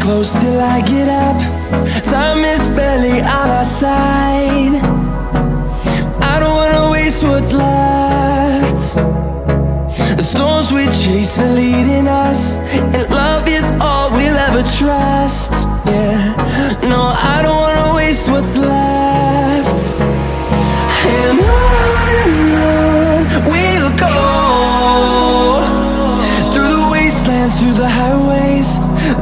close till I get up. Time is barely on our side. I don't wanna waste what's left. The storms we chase are leading us, and love is all we'll ever trust. Yeah, no, I don't wanna waste what's left. And on we'll go, through the wastelands, through the highways,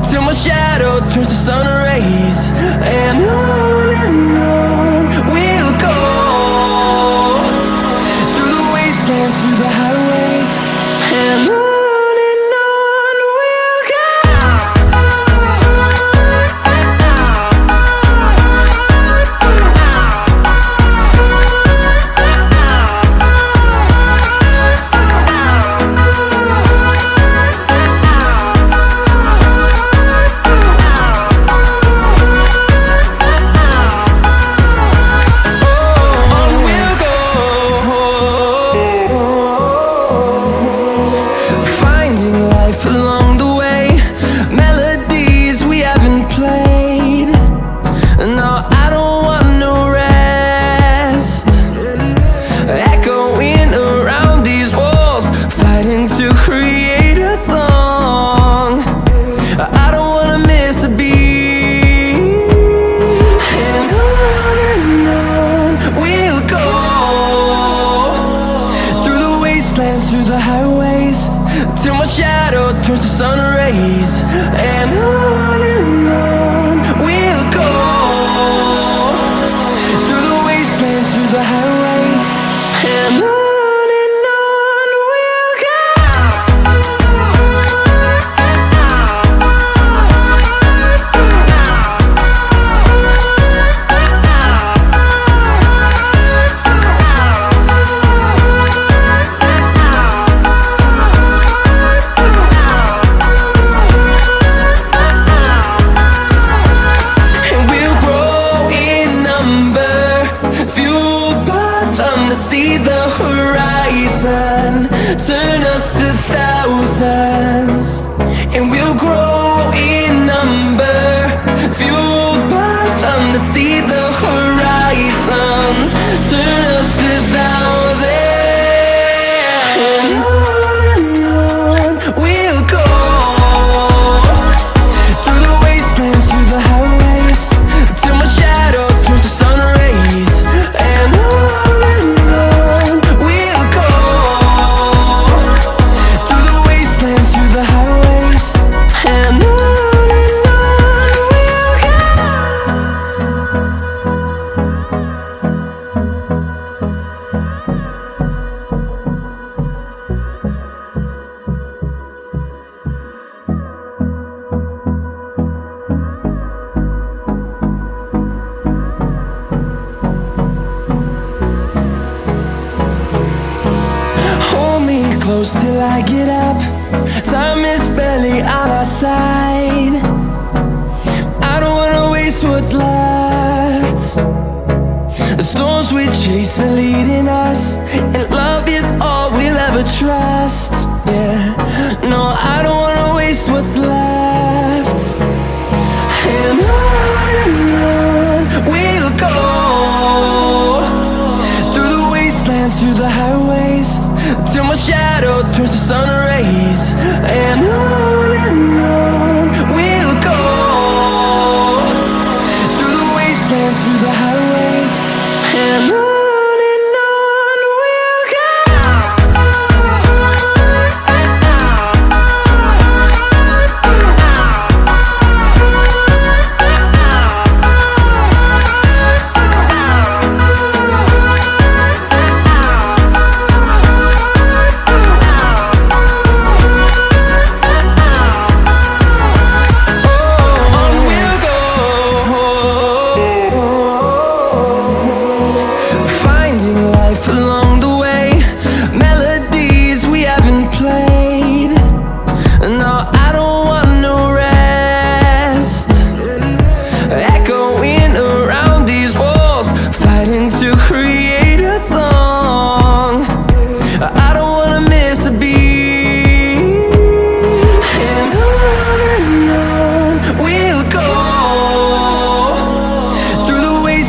till my shadow turns to sun rays. And on we'll go, through the wastelands, through the highways, and on. Along the way, melodies we haven't played. No, I don't want no rest. Echoing around these walls, fighting to create a song. I don't wanna miss a beat. And on we'll go, through the wastelands, through the highways, till my shadow turns to sun rays. And on we'll go, through the wastelands, through the highways, and on we'll go. See the horizon, turn us to thousands, and we'll grow in number, fueled by them to see the horizon, turn us to thousands. And on we'll go, through the wastelands, through the highways, till my shadow turns to sun rays. And close till I get up. Time is barely on our side. I don't wanna waste what's left. The storms we chase are leading us, and love is all we'll ever trust. Yeah, no, I don't wanna waste what's left. And on we'll go, through the wastelands, through the highways, till my shadow turns to sun rays. And on we'll go, through the wastelands, through the highways, and on.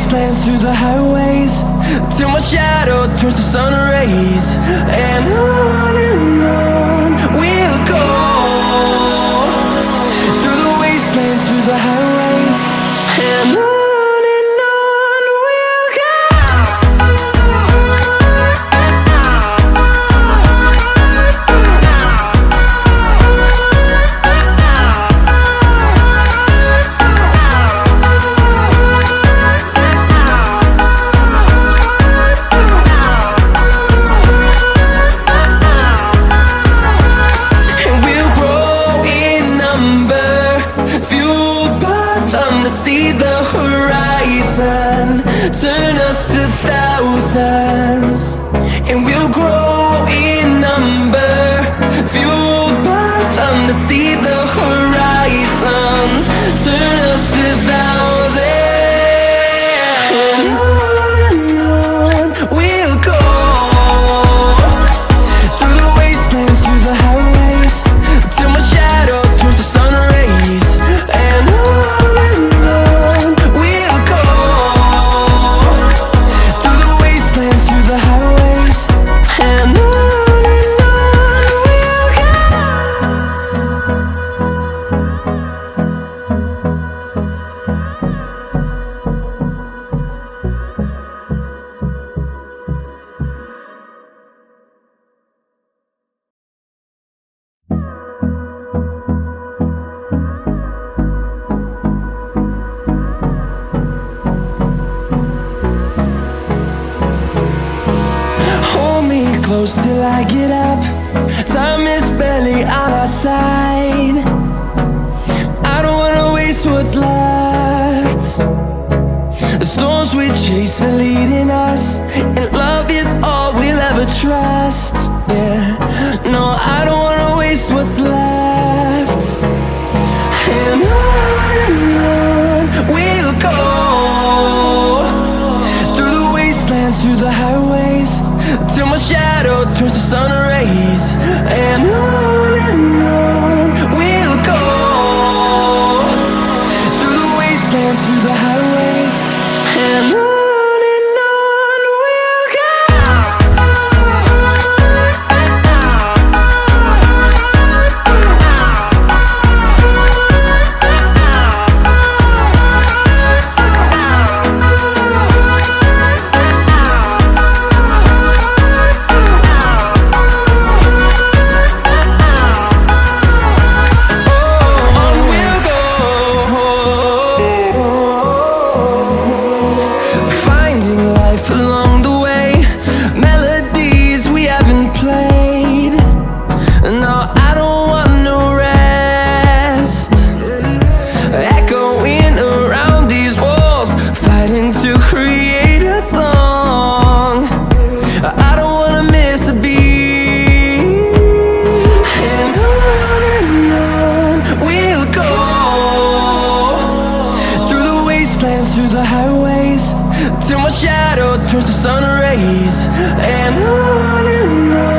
wastelands, through the highways, till my shadow turns to sun rays. And on we'll go, through the wastelands, through the highways, and on we'll go. See the horizon turn us to thousands, and we'll grow in number, fueled by them to see the horizon turn us to thousands. And on we'll go, through the wastelands, through the highways, till my shadow turns to sun rays. And close till I get up. Time is barely on our side. I don't wanna waste what's left. The storms we chase are leading us, and love is all we'll ever trust. Yeah, no, I don't wanna waste what's left. And on we'll go, through the wastelands, through the highways, till my shadow turns to sun rays. And on we'll go, through the wastelands, through the highways, and on we'll go. Along the way, melodies we haven't played. No, I don't want no rest. Echoing around these walls, fighting to create a song. I don't wanna miss a beat. And on we'll go, through the wastelands, through the highways, till my shadow turns to sun rays. And on